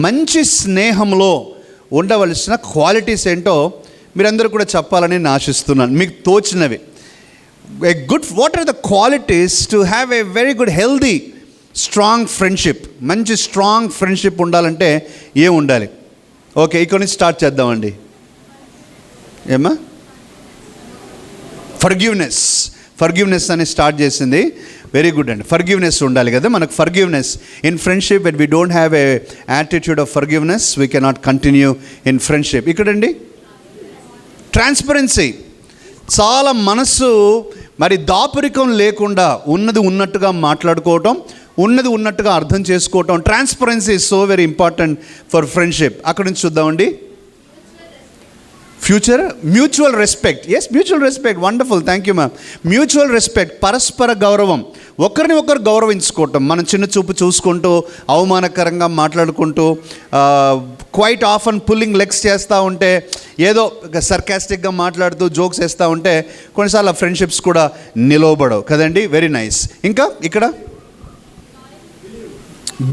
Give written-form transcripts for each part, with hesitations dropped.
మంచి స్నేహంలో ఉండవలసిన క్వాలిటీస్ ఏంటో మీరందరూ కూడా చెప్పాలని నేను ఆశిస్తున్నాను, మీకు తోచినవి. What are the qualities to have a very good healthy strong friendship? మంచి స్ట్రాంగ్ ఫ్రెండ్షిప్ ఉండాలంటే ఏం ఉండాలి? ఓకే, ఇక్కడ నుంచి స్టార్ట్ చేద్దామండి. ఏమా? ఫర్గివ్నెస్ అని స్టార్ట్ చేసింది. వెరీ గుడ్ అండి. ఫర్గివ్నెస్ ఉండాలి కదా మనకు. Forgiveness in friendship, when we don't have a attitude of forgiveness we cannot continue in friendship. ఇక్కడండి ట్రాన్స్పరెన్సీ, చాలా మనసు మరి దాపరికం లేకుండా ఉన్నది ఉన్నట్టుగా మాట్లాడుకోవటం, ఉన్నది ఉన్నట్టుగా అర్థం చేసుకోవటం. Transparency is so very important for friendship. అక్కడ నుంచి చూద్దామండి. Mutual respect. Yes, mutual respect, wonderful, thank you ma'am. Mutual respect, పరస్పర గౌరవం, ఒకరిని ఒకరు గౌరవించుకోవటం. మనం చిన్న చూపు చూసుకుంటూ అవమానకరంగా మాట్లాడుకుంటూ క్వైట్ ఆఫన్ పుల్లింగ్ లెగ్స్ చేస్తూ ఉంటే, ఏదో సర్కాస్టిక్గా మాట్లాడుతూ జోక్స్ వేస్తూ ఉంటే కొన్నిసార్లు ఫ్రెండ్షిప్స్ కూడా నిలవబడవు కదండి. Very nice. ఇంకా ఇక్కడ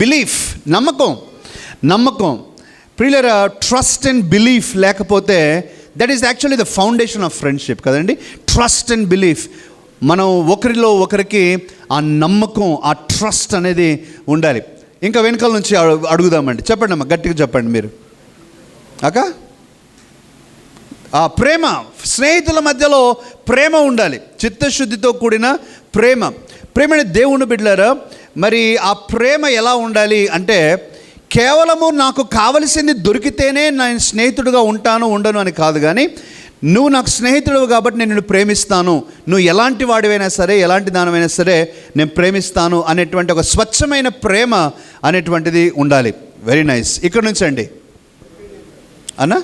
బిలీఫ్, నమ్మకం. ప్రియులరా, ట్రస్ట్ అండ్ బిలీఫ్ లేకపోతే that is actually the foundation of friendship కదండి. ట్రస్ట్ అండ్ బిలీఫ్, మనం ఒకరిలో ఒకరికి ఆ నమ్మకం, ఆ ట్రస్ట్ అనేది ఉండాలి. ఇంకా వెనకాల నుంచి అడుగుదామండి. చెప్పండి అమ్మా, గట్టిగా చెప్పండి మీరు. అక్క, ఆ ప్రేమ, స్నేహితుల మధ్యలో ప్రేమ ఉండాలి, చిత్తశుద్ధితో కూడిన ప్రేమని దేవుని బిడ్డలారా. మరి ఆ ప్రేమ ఎలా ఉండాలి అంటే, కేవలము నాకు కావలసింది దొరికితేనే నేను స్నేహితుడిగా ఉండను అని కాదు, కానీ నువ్వు నాకు స్నేహితుడు కాబట్టి నేను నిన్ను ప్రేమిస్తాను, నువ్వు ఎలాంటి వాడివైనా సరే, ఎలాంటి దానివైనా సరే నేను ప్రేమిస్తాను అనేటువంటి ఒక స్వచ్ఛమైన ప్రేమ అనేటువంటిది ఉండాలి. Very nice. ఇక్కడ నుంచి అండి అన్నా,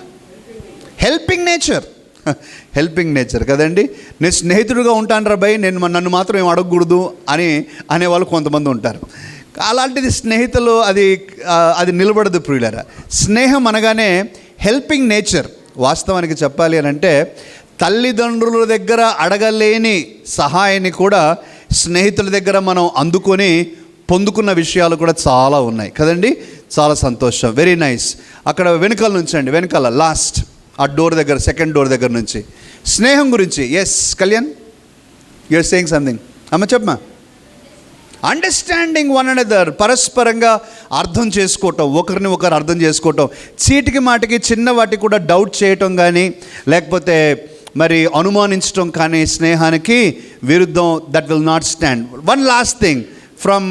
హెల్పింగ్ నేచర్ కదండి. నేను స్నేహితుడిగా ఉంటాను రా భయ్, నన్ను మాత్రం ఏం అడగకూడదు అనేవాళ్ళు కొంతమంది ఉంటారు. అలాంటిది స్నేహితులు అది నిలబడదు ప్రియులారా. స్నేహం అనగానే హెల్పింగ్ నేచర్. వాస్తవానికి చెప్పాలి అని అంటే, తల్లిదండ్రుల దగ్గర అడగలేని సహాయాన్ని కూడా స్నేహితుల దగ్గర మనం అందుకొని పొందుకున్న విషయాలు కూడా చాలా ఉన్నాయి కదండి. చాలా సంతోషం. Very nice. అక్కడ వెనకాల నుంచి అండి, వెనకాల లాస్ట్ ఆ డోర్ దగ్గర, సెకండ్ డోర్ దగ్గర నుంచి స్నేహం గురించి. Yes Kalyan, you're saying something. అమ్మ చెప్పమ్మా. అండర్స్టాండింగ్ వన్ అనదర్, పరస్పరంగా అర్థం చేసుకోవటం, ఒకరిని ఒకరు అర్థం చేసుకోవటం. చీటికి మాటికి చిన్న వాటికి కూడా డౌట్ చేయటం కానీ, లేకపోతే మరి అనుమానించటం కానీ స్నేహానికి విరుద్ధం. That will not stand. One last thing, from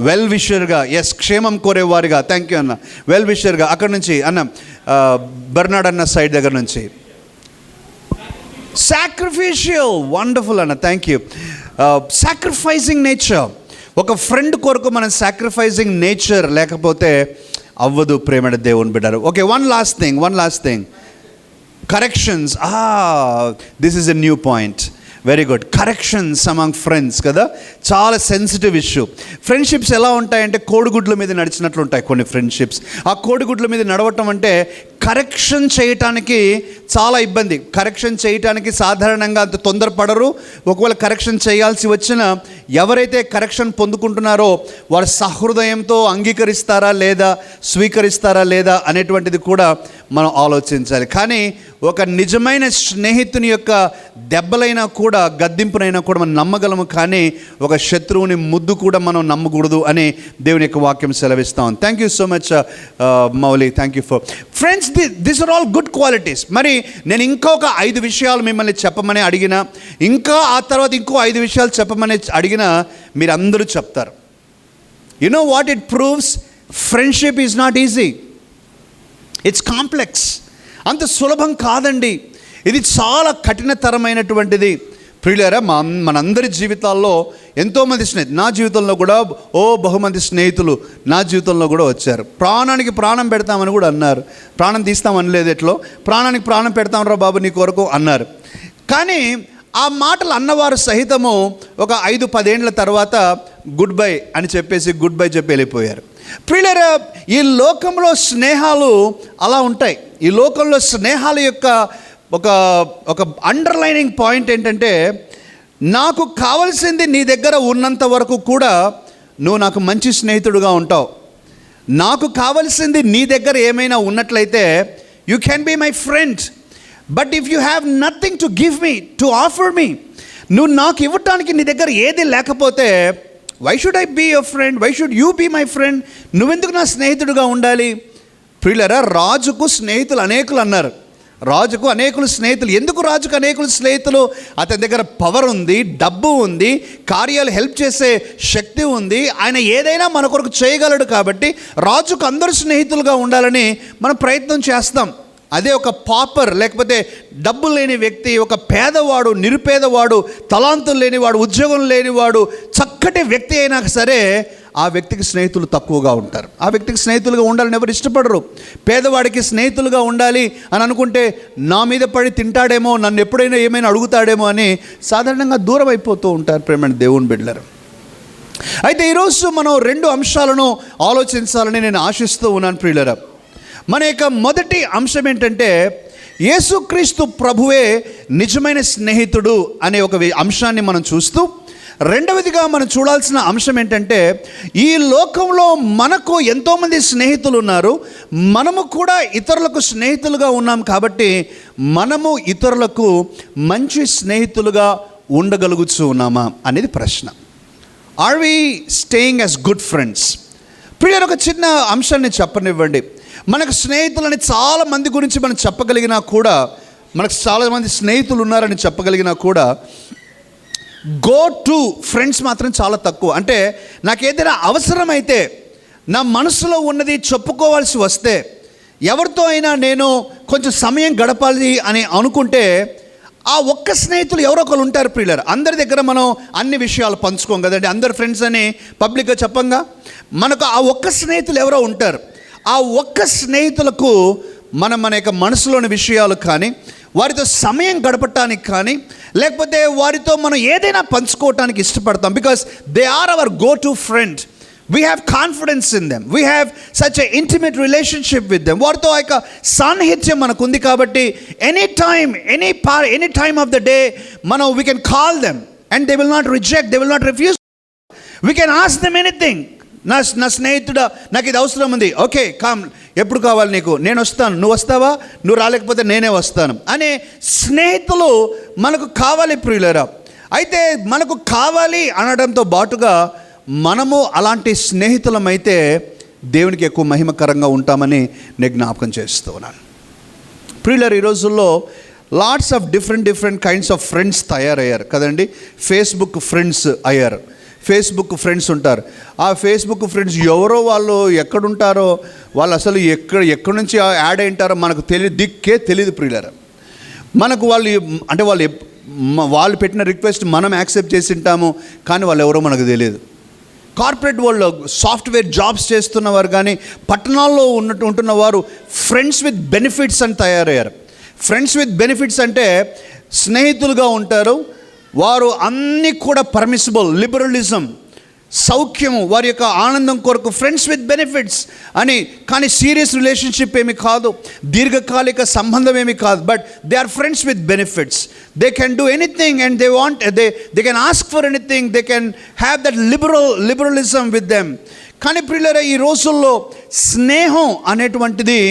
well విషర్గా, ఎస్, క్షేమం కోరేవారిగా. థ్యాంక్ యూ అన్న. వెల్ విషర్గా. అక్కడ నుంచి అన్న బర్నాడ్ అన్న సైడ్ దగ్గర నుంచి సాక్రిఫిషియల్, వండర్ఫుల్ అన్న, థ్యాంక్ యూ. సాక్రిఫైజింగ్ నేచర్, ఒక ఫ్రెండ్ కొరకు మనం సాక్రిఫైజింగ్ నేచర్ లేకపోతే అవ్వదు ప్రేమడ దేవుని బిడ్డారు. Okay, one last thing, corrections. This is a new point. Very good. Corrections among friends కదా, చాలా సెన్సిటివ్ ఇష్యూ. ఫ్రెండ్షిప్స్ ఎలా ఉంటాయంటే కోడిగుడ్ల మీద నడిచినట్లు ఉంటాయి కొన్ని ఫ్రెండ్షిప్స్. ఆ కోడిగుడ్ల మీద నడవటం అంటే కరెక్షన్ చేయటానికి చాలా ఇబ్బంది. కరెక్షన్ చేయటానికి సాధారణంగా అంత తొందరపడరు. ఒకవేళ కరెక్షన్ చేయాల్సి వచ్చిన ఎవరైతే కరెక్షన్ పొందుకుంటున్నారో వారు సహృదయంతో అంగీకరిస్తారా లేదా, స్వీకరిస్తారా లేదా అనేటువంటిది కూడా మనం ఆలోచించాలి. కానీ ఒక నిజమైన స్నేహితుని యొక్క దెబ్బలైనా కూడా, గద్దింపునైనా కూడా మనం నమ్మగలము, కానీ ఒక శత్రువుని ముద్దు కూడా మనం నమ్మకూడదు అని దేవుని యొక్క వాక్యం సెలవిస్తాం. Thank you so much Mouli, thank you for friends. This are all good qualities. మరి నేను ఇంకొక 5 విషయాలు మిమ్మల్ని చెప్పమని అడిగినా, ఇంకా ఆ తర్వాత ఇంకో 5 విషయాలు చెప్పమని అడిగినా మీరు అందరూ చెప్తారు. You know what it proves? Friendship is not easy, it's complex. అంత సులభం కాదండి, ఇది చాలా కఠినతరమైనటువంటిది. ప్రియులారా, మనందరి జీవితాల్లో ఎంతోమంది స్నేహితులు, నా జీవితంలో కూడా బహుమంది స్నేహితులు నా జీవితంలో కూడా వచ్చారు. ప్రాణానికి ప్రాణం పెడతామని కూడా అన్నారు. ప్రాణం తీస్తామని లేదు, ఎట్లో ప్రాణానికి ప్రాణం పెడతామరా బాబు నీ కొరకు అన్నారు. కానీ ఆ మాటలు అన్నవారు సహితము ఒక 5-10 ఏళ్ల తర్వాత గుడ్ బై అని చెప్పేసి గుడ్ బై చెప్పి వెళ్ళిపోయారు. ప్రియులారా, ఈ లోకంలో స్నేహాలు అలా ఉంటాయి. ఈ లోకంలో స్నేహాల యొక్క ఒక ఒక అండర్లైనింగ్ పాయింట్ ఏంటంటే, నాకు కావాల్సింది నీ దగ్గర ఉన్నంత వరకు కూడా నువ్వు నాకు మంచి స్నేహితుడుగా ఉంటావు. నాకు కావాల్సింది నీ దగ్గర ఏమైనా ఉన్నట్లయితే you can be my friend. But if you have nothing to give me, to offer me, నువ్వు నాకు ఇవ్వటానికి నీ దగ్గర ఏది లేకపోతే why should I be your friend, why should you be my friend? నువ్వెందుకు నా స్నేహితుడుగా ఉండాలి? ప్రియులారా, రాజుకు స్నేహితులు అనేకులు అన్నారు. రాజుకు అనేకులు స్నేహితులు. ఎందుకు రాజుకు అనేకులు స్నేహితులు? అతని దగ్గర పవర్ ఉంది, డబ్బు ఉంది, కార్యాలు హెల్ప్ చేసే శక్తి ఉంది, ఆయన ఏదైనా మన కొరకు చేయగలడు. కాబట్టి రాజుకు అందరూ స్నేహితులుగా ఉండాలని మనం ప్రయత్నం చేస్తాం. అదే ఒక పాపర్, లేకపోతే డబ్బు లేని వ్యక్తి, ఒక పేదవాడు, నిరుపేదవాడు, తలాంతులు లేనివాడు, ఉద్యోగం లేనివాడు, చక్కటి వ్యక్తి అయినా సరే ఆ వ్యక్తికి స్నేహితులు తక్కువగా ఉంటారు. ఆ వ్యక్తికి స్నేహితులుగా ఉండాలని ఎవరు ఇష్టపడరు. పేదవాడికి స్నేహితులుగా ఉండాలి అని అనుకుంటే నా మీద పడి తింటాడేమో, నన్ను ఎప్పుడైనా ఏమైనా అడుగుతాడేమో అని సాధారణంగా దూరం అయిపోతూ ఉంటారు ప్రేమ దేవుని బిడ్డలారా. అయితే ఈరోజు మనం 2 అంశాలను ఆలోచించాలని నేను ఆశిస్తూ ఉన్నాను ప్రియులారా. మన యొక్క మొదటి అంశం ఏంటంటే, యేసుక్రీస్తు ప్రభువే నిజమైన స్నేహితుడు అనే ఒక అంశాన్ని మనం చూస్తూ, రెండవదిగా మనం చూడాల్సిన అంశం ఏంటంటే, ఈ లోకంలో మనకు ఎంతోమంది స్నేహితులు ఉన్నారు, మనము కూడా ఇతరులకు స్నేహితులుగా ఉన్నాం. కాబట్టి మనము ఇతరులకు మంచి స్నేహితులుగా ఉండగలుగుతూ ఉన్నామా అనేది ప్రశ్న. Are we staying as good friends? ప్రియులు, ఒక చిన్న అంశాన్ని చెప్పనివ్వండి. మనకు స్నేహితులని చాలామంది గురించి మనం చెప్పగలిగినా కూడా, మనకు చాలామంది స్నేహితులు ఉన్నారని చెప్పగలిగినా కూడా, గో టు ఫ్రెండ్స్ మాత్రం చాలా తక్కువ. అంటే నాకు ఏదైనా అవసరమైతే, నా మనసులో ఉన్నది చెప్పుకోవాల్సి వస్తే, ఎవరితో అయినా నేను కొంచెం సమయం గడపాలి అని అనుకుంటే, ఆ ఒక్క స్నేహితులు ఎవరో ఒకరు ఉంటారు ప్రియులారా. అందరి దగ్గర మనం అన్ని విషయాలు పంచుకోం కదండి, అందరు ఫ్రెండ్స్ అని పబ్లిక్గా చెప్పంగా. మనకు ఆ ఒక్క స్నేహితులు ఎవరో ఉంటారు. ఆ ఒక్క స్నేహితులకు మనం మన యొక్క మనసులోని విషయాలు కానీ, వారితో సమయం గడపటానికి కానీ, లేకపోతే వారితో మనం ఏదైనా పంచుకోవటానికి ఇష్టపడతాం. Because they are our go to friend. We have confidence in them, we have such a intimate relationship with them. వారితో ఆ యొక్క సాన్నిహిత్యం మనకు ఉంది. కాబట్టి any time of the day మనం we can call them and they will not reject, they will not refuse. We can ask them anything. నా స్నేహితుడా, నాకు ఇది అవసరం ఉంది, ఓకే కమ్, ఎప్పుడు కావాలి నీకు, నేను వస్తాను, నువ్వు వస్తావా, నువ్వు రాలేకపోతే నేనే వస్తాను అనే స్నేహితులు మనకు కావాలి ప్రియులారా. అయితే మనకు కావాలి అనడంతో బాటుగా మనము అలాంటి స్నేహితులమైతే దేవునికి ఎక్కువ మహిమకరంగా ఉంటామని నేను జ్ఞాపకం చేస్తూ ఉన్నాను ప్రియులారా. ఈ రోజుల్లో lots of different kinds of friends తయారయ్యారు కదండి. ఫేస్బుక్ ఫ్రెండ్స్ అయ్యారు. ఫేస్బుక్ ఫ్రెండ్స్ ఉంటారు. ఆ ఫేస్బుక్ ఫ్రెండ్స్ ఎవరో, వాళ్ళు ఎక్కడుంటారో, వాళ్ళు అసలు ఎక్కడి నుంచి యాడ్ అయింటారో మనకు దిక్కే తెలియదు ప్రియులారా. మనకు వాళ్ళు పెట్టిన రిక్వెస్ట్ మనం యాక్సెప్ట్ చేసి ఉంటాము, కానీ వాళ్ళు ఎవరో మనకు తెలియదు. కార్పొరేట్ వరల్డ్లో సాఫ్ట్వేర్ జాబ్స్ చేస్తున్నవారు కానీ, పట్టణాల్లో ఉంటున్న వారు ఫ్రెండ్స్ విత్ బెనిఫిట్స్ అని తయారయ్యారు. ఫ్రెండ్స్ విత్ బెనిఫిట్స్ అంటే స్నేహితులుగా ఉంటారు, వారు అన్నీ కూడా పర్మిసిబుల్, లిబరలిజం, సౌఖ్యము, వారి యొక్క ఆనందం కొరకు ఫ్రెండ్స్ విత్ బెనిఫిట్స్ అని. కానీ సీరియస్ రిలేషన్షిప్ ఏమి కాదు, దీర్ఘకాలిక సంబంధం ఏమి కాదు. But they are friends with benefits. They can do anything and they can ask for anything. They can have that liberalism with them. కానీ ప్రియులారా, ఈ రోజుల్లో స్నేహం అనేటువంటిది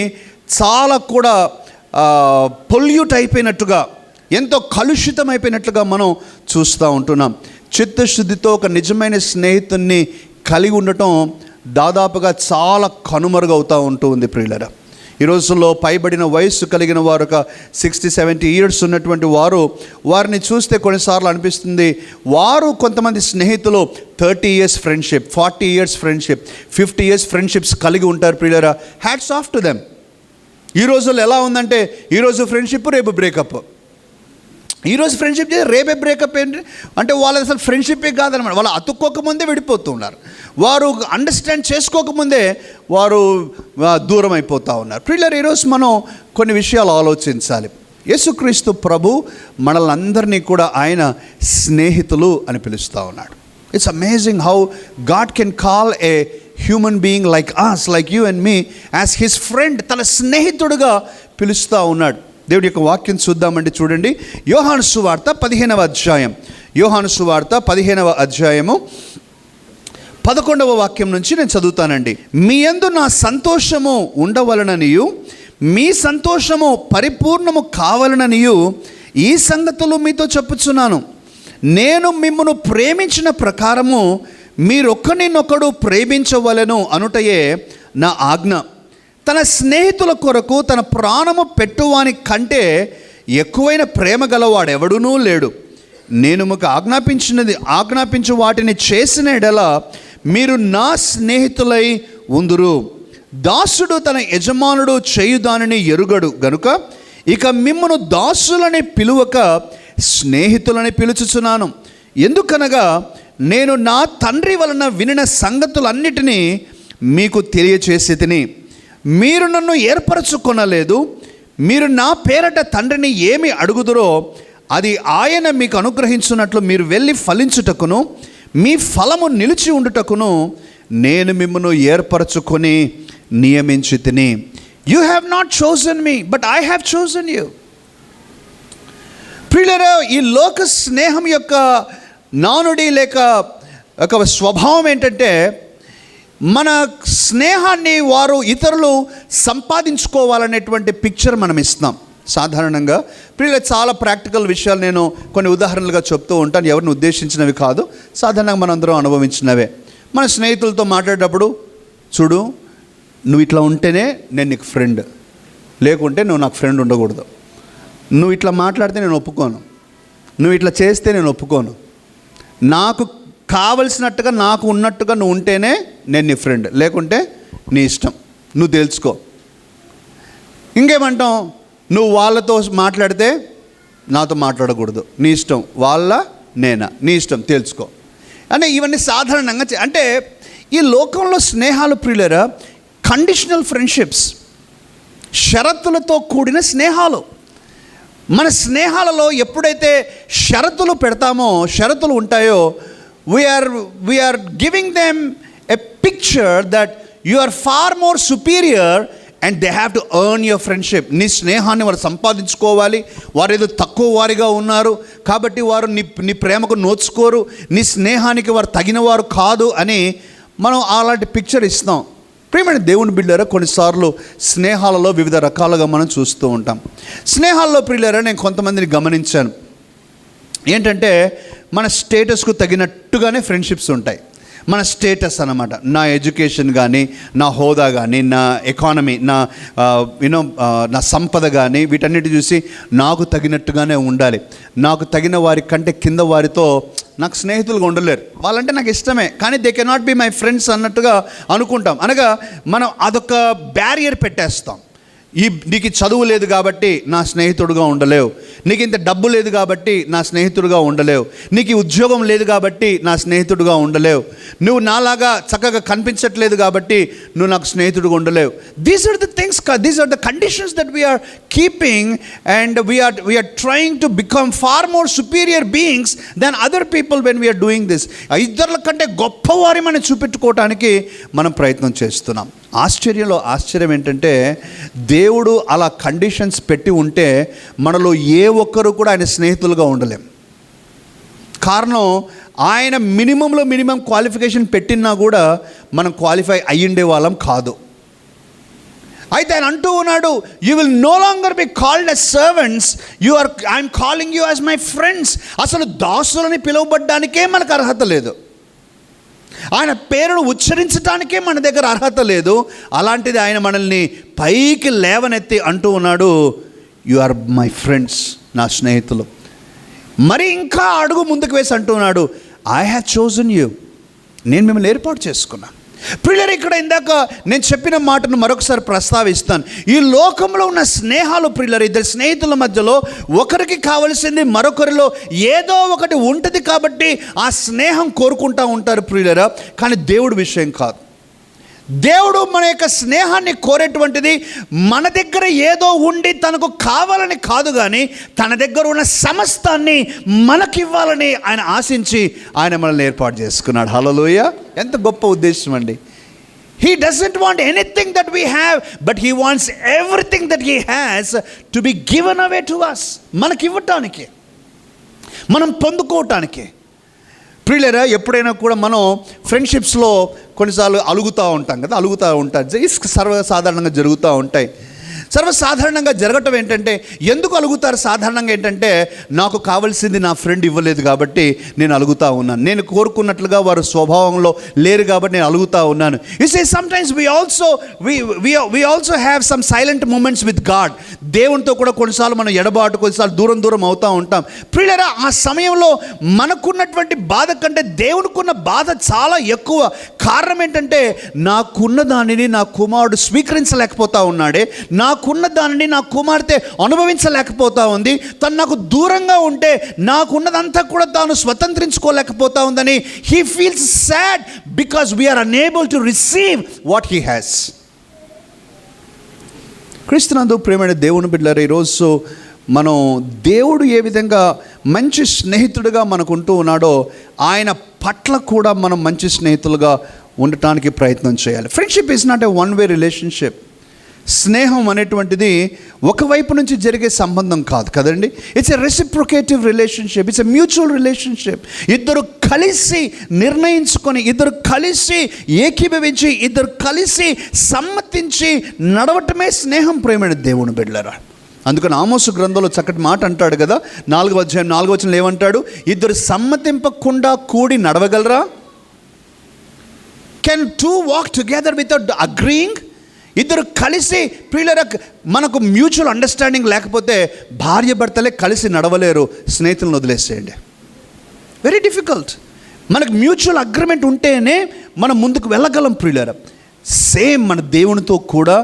చాలా కూడా పొల్యూట్ అయిపోయినట్టుగా, ఎంతో కలుషితం అయిపోయినట్లుగా మనం చూస్తూ ఉంటున్నాం. చిత్తశుద్ధితో ఒక నిజమైన స్నేహితుడిని కలిగి ఉండటం దాదాపుగా చాలా కనుమరుగవుతూ ఉంటుంది ప్రియులారా. ఈ రోజుల్లో పైబడిన వయస్సు కలిగిన వారు, ఒక 60-70 ఇయర్స్ ఉన్నటువంటి వారిని చూస్తే కొన్నిసార్లు అనిపిస్తుంది, వారు కొంతమంది స్నేహితులు 30 years friendship, 40 years friendship, 50 years friendships కలిగి ఉంటారు ప్రియులారా. Hats off to them. ఈ రోజుల్లో ఎలా ఉందంటే, ఈరోజు ఫ్రెండ్షిప్, రేపు బ్రేకప్. ఈరోజు ఫ్రెండ్షిప్ చేసి రేపే బ్రేకప్ ఏంటి అంటే, వాళ్ళది అసలు ఫ్రెండ్షిప్పే కాదనమాట. వాళ్ళు అతుక్కోకముందే విడిపోతూ ఉన్నారు. వారు అండర్స్టాండ్ చేసుకోకముందే వారు దూరం అయిపోతూ ఉన్నారు. ప్రియులారా, ఈరోజు మనం కొన్ని విషయాలు ఆలోచించాలి. యేసుక్రీస్తు ప్రభు మనల్ని అందరినీ కూడా ఆయన స్నేహితులు అని పిలుస్తూ ఉన్నాడు. It's amazing how God can call a human being like us, like you and me, as his friend, తన స్నేహితుడుగా పిలుస్తూ ఉన్నాడు. దేవుడి యొక్క వాక్యం చూద్దామండి. చూడండి, యోహాను సువార్త 15వ అధ్యాయం. యోహాను సువార్త 15వ అధ్యాయము 11వ వాక్యం నుంచి నేను చదువుతానండి. మీ యందు నా సంతోషము ఉండవలననియు మీ సంతోషము పరిపూర్ణము కావాలననియు ఈ సంగతులు మీతో చెప్పుచున్నాను. నేను మిమ్మును ప్రేమించిన ప్రకారము మీరొక్కరినొకడు ప్రేమించవలెను అనుటయే నా ఆజ్ఞ. తన స్నేహితుల కొరకు తన ప్రాణము పెట్టువాని కంటే ఎక్కువైన ప్రేమ గలవాడెవడునూ లేడు. నేను మీకు ఆజ్ఞాపించు వాటిని చేసిన ఎడల మీరు నా స్నేహితులై ఉందురు. దాసుడు తన యజమానుడు చేయు దానిని ఎరుగడు గనుక ఇక మిమ్మును దాసులని పిలువక స్నేహితులని పిలుచుచున్నాను. ఎందుకనగా నేను నా తండ్రి వలన వినిన సంగతులన్నిటినీ మీకు తెలియచేసి తిని, మీరు నన్ను ఏర్పరచుకొనలేదు. మీరు నా పేరట తండ్రిని ఏమి అడుగుదురో అది ఆయన మీకు అనుగ్రహించున్నట్లు మీరు వెళ్ళి ఫలించుటకును మీ ఫలము నిలిచి ఉండుటకును నేను మిమ్మల్ని ఏర్పరచుకొని నియమించి తిని. You have not chosen me but I have chosen you. ప్రియులారా, ఈ లోక స్నేహం యొక్క నానుడి లేక ఒక స్వభావం ఏంటంటే, మన స్నేహాన్ని వారు ఇతరులు సంపాదించుకోవాలనేటువంటి పిక్చర్ మనం ఇస్తాం. సాధారణంగా ప్రియుల చాలా ప్రాక్టికల్ విషయాలు నేను కొన్ని ఉదాహరణలుగా చెప్తూ ఉంటాను, ఎవరిని ఉద్దేశించినవి కాదు, సాధారణంగా మనందరం అనుభవించినవే. మన స్నేహితులతో మాట్లాడేటప్పుడు, చూడు నువ్వు ఇట్లా ఉంటేనే నేను నీకు ఫ్రెండ్, లేకుంటే నువ్వు నాకు ఫ్రెండ్ ఉండకూడదు. నువ్వు ఇట్లా మాట్లాడితే నేను ఒప్పుకోను, నువ్వు ఇట్లా చేస్తే నేను ఒప్పుకోను, నాకు కావలసినట్టుగా నాకు ఉన్నట్టుగా నువ్వు ఉంటేనే నేను నీ ఫ్రెండ్, లేకుంటే నీ ఇష్టం, నువ్వు తెలుసుకో. ఇంకేమంటాం, నువ్వు వాళ్ళతో మాట్లాడితే నాతో మాట్లాడకూడదు, నీ ఇష్టం, వాళ్ళ నేనా, నీ ఇష్టం, తెలుసుకో. అంటే ఇవన్నీ సాధారణంగా అంటే ఈ లోకంలో స్నేహాలు ప్రియులరా కండిషనల్ ఫ్రెండ్షిప్స్, షరతులతో కూడిన స్నేహాలు. మన స్నేహాలలో ఎప్పుడైతే షరతులు పెడతామో, షరతులు ఉంటాయో, we're giving them a picture that you are far more superior and they have to earn your friendship. నీ స్నేహాన్ని వారు సంపాదించుకోవాలి, వారు ఏదో తక్కువ వారిగా ఉన్నారు కాబట్టి వారు నీ ప్రేమకు నోచుకోరు, నీ స్నేహానికి వారు తగిన వారు కాదు అని మనం అలాంటి పిక్చర్ ఇస్తాం. ప్రియమైన దేవుని బిడ్డలారా, కొన్నిసార్లు స్నేహాలలో వివిధ రకాలుగా మనం చూస్తూ ఉంటాం. స్నేహాల్లో ప్రియులారా నేను కొంతమందిని గమనించాను. ఏంటంటే మన స్టేటస్కు తగినట్టుగానే ఫ్రెండ్షిప్స్ ఉంటాయి. మన స్టేటస్ అన్నమాట, నా ఎడ్యుకేషన్ కానీ, నా హోదా కానీ, నా ఎకానమీ, నా నా సంపద కానీ, వీటన్నిటి చూసి నాకు తగినట్టుగానే ఉండాలి. నాకు తగిన వారి కంటే కింద వారితో నాకు స్నేహితులుగా ఉండలేరు. వాళ్ళంటే నాకు ఇష్టమే, కానీ they cannot be my friends అన్నట్టుగా అనుకుంటాం. అనగా మనం అదొక బ్యారియర్ పెట్టేస్తాం. నీకు చదువు లేదు కాబట్టి నా స్నేహితుడుగా ఉండలేవు, నీకు ఇంత డబ్బు లేదు కాబట్టి నా స్నేహితుడుగా ఉండలేవు, నీకు ఉద్యోగం లేదు కాబట్టి నా స్నేహితుడుగా ఉండలేవు, నువ్వు నాలాగా చక్కగా కనిపించట్లేదు కాబట్టి నువ్వు నాకు స్నేహితుడుగా ఉండలేవు. These are the things, these are the conditions that we're keeping and we're trying to become far more superior beings than other people when we're doing this. ఇతరుల కంటే గొప్పవారి మనం చూపెట్టుకోవటానికి మనం ప్రయత్నం చేస్తున్నాం. ఆశ్చర్యం ఏంటంటే, దేవుడు అలా కండిషన్స్ పెట్టి ఉంటే మనలో ఏ ఒక్కరు కూడా ఆయన స్నేహితులుగా ఉండలేం. కారణం, ఆయన మినిమం క్వాలిఫికేషన్ పెట్టినా కూడా మనం క్వాలిఫై అయ్యిండే వాళ్ళం కాదు. అయితే ఆయన అంటూ ఉన్నాడు, you will know longer be called as servants, I'm calling you as my friends. అసలు దాసులని పిలువబడ్డానికే మనకు అర్హత లేదు, ఆయన పేరును ఉచ్చరించడానికే మన దగ్గర అర్హత లేదు. అలాంటిది ఆయన మనల్ని పైకి లేవనెత్తి అంటూ ఉన్నాడు, యు ఆర్ మై ఫ్రెండ్స్, నా స్నేహితులు. మరి ఇంకా అడుగు ముందుకు వేసి అంటున్నాడు, ఐ హ్యావ్ చోజన్ యూ, నేను మిమ్మల్ని ఏర్పాటు చేసుకున్నాను. ప్రియులారా, ఇక్కడ ఇందాక నేను చెప్పిన మాటను మరొకసారి ప్రస్తావిస్తాను. ఈ లోకంలో ఉన్న స్నేహాలు ప్రియులారా, ఇద్దరు స్నేహితుల మధ్యలో ఒకరికి కావలసింది మరొకరిలో ఏదో ఒకటి ఉంటుంది కాబట్టి ఆ స్నేహం కోరుకుంటూ ఉంటారు ప్రియులారా. కానీ దేవుడి విషయం కాదు. దేవుడు మన యొక్క స్నేహాన్ని కోరేటువంటిది మన దగ్గర ఏదో ఉండి తనకు కావాలని కాదు, కానీ తన దగ్గర ఉన్న సమస్తాన్ని మనకివ్వాలని ఆయన ఆశించి ఆయన మనల్ని ఏర్పాటు చేసుకున్నాడు. హల్లెలూయా! ఎంత గొప్ప ఉద్దేశం అండి. He doesn't want anything that we have, but he wants everything that he has to be given away to us. మనకి ఇవ్వటానికి, మనం పొందుకోవటానికి. ప్రియులారా, ఎప్పుడైనా కూడా మనం ఫ్రెండ్షిప్స్లో కొన్నిసార్లు అలుగుతూ ఉంటాం కదా, సర్వసాధారణంగా జరుగుతూ ఉంటాయి. సర్వసాధారణంగా జరగటం ఏంటంటే, ఎందుకు అలుగుతారు సాధారణంగా ఏంటంటే, నాకు కావాల్సింది నా ఫ్రెండ్ ఇవ్వలేదు కాబట్టి నేను అలుగుతూ ఉన్నాను, నేను కోరుకున్నట్లుగా వారు స్వభావంలో లేరు కాబట్టి నేను అలుగుతూ ఉన్నాను. You say sometimes we also have some silent moments with God. దేవునితో కూడా కొన్నిసార్లు మనం ఎడబాటు, కొన్నిసార్లు దూరం అవుతూ ఉంటాం. ప్రియులారా, ఆ సమయంలో మనకున్నటువంటి బాధ కంటే దేవునికున్న బాధ చాలా ఎక్కువ. కారణం ఏంటంటే, నాకున్న దానిని నా కుమారుడు స్వీకరించలేకపోతా ఉన్నాడే, నాకున్న దానిని నా కుమార్తె అనుభవించలేకపోతా ఉంది, తను నాకు దూరంగా ఉంటే నాకున్నదంతా కూడా తాను స్వతంత్రించుకోలేకపోతా ఉందని he feels sad because we're unable to receive what he has. క్రీస్తునందు ప్రియమైన దేవుని బిడ్డలారా, ఈరోజు మనం దేవుడు ఏ విధంగా మంచి స్నేహితుడిగా మనకుంటూ ఉన్నాడో, ఆయన పట్ల కూడా మనం మంచి స్నేహితులుగా ఉండటానికి ప్రయత్నం చేయాలి. Friendship is not a one way relationship. స్నేహం అనేటువంటిది ఒకవైపు నుంచి జరిగే సంబంధం కాదు కదండి. It's a reciprocative relationship, it's a mutual relationship. ఇద్దరు కలిసి నిర్ణయించుకొని, ఇద్దరు కలిసి ఏకీభవించి, ఇద్దరు కలిసి సమ్మతించి నడవటమే స్నేహం. ప్రేమైన దేవుని బిడ్డలారా, అందుకని ఆమోసు గ్రంథంలో చక్కటి మాట అంటాడు కదా, 4వ అధ్యాయం 4వ వచనంలో ఏమంటాడు? ఇద్దరు సమ్మతింపకుండా కూడి నడవగలరా? Can two walk together without agreeing? ఇద్దరు కలిసి, ప్రియులారా, మనకు మ్యూచువల్ అండర్స్టాండింగ్ లేకపోతే భార్య భర్తలే కలిసి నడవలేరు. స్నేహితులను వదిలేసేయండి, వెరీ డిఫికల్ట్. మనకు మ్యూచువల్ అగ్రిమెంట్ ఉంటేనే మనం ముందుకు వెళ్ళగలం. ప్రియులారా, సేమ్ మన దేవునితో కూడా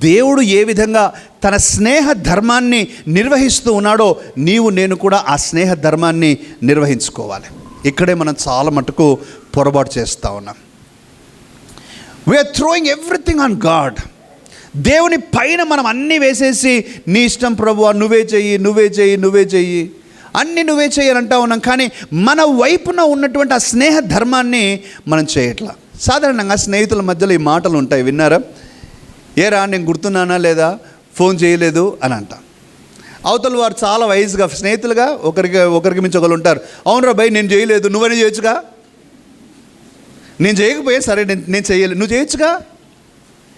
దేవుడు ఏ విధంగా తన స్నేహ ధర్మాన్ని నిర్వహిస్తూ ఉన్నాడో, నీవు నేను కూడా ఆ స్నేహ ధర్మాన్ని నిర్వహించుకోవాలి. ఇక్కడే మనం చాలా మటుకు పొరపాటు చేస్తూ ఉన్నాం. We're throwing everything on God. దేవుని పైన మనం అన్నీ వేసేసి, నీ ఇష్టం ప్రభువా, నువ్వే చెయ్యి అన్నీ నువ్వే చెయ్యాలంటా ఉన్నాం. కానీ మన వైపున ఉన్నటువంటి ఆ స్నేహ ధర్మాన్ని మనం చేయట్లా. సాధారణంగా స్నేహితుల మధ్యలో ఈ మాటలు ఉంటాయి, విన్నారా? ఏరా నేను గుర్తున్నానా లేదా, ఫోన్ చేయలేదు అని అంట. అవతల వారు చాలా వైజ్గా స్నేహితులుగా ఒకరికి మించి ఒకరు ఉంటారు. అవునరా భయ్, నేను చేయలేదు, నువ్వని చేయొచ్చుగా. నేను చేయకపోయా సరే, నేను చేయలేదు, నువ్వు చేయొచ్చుగా.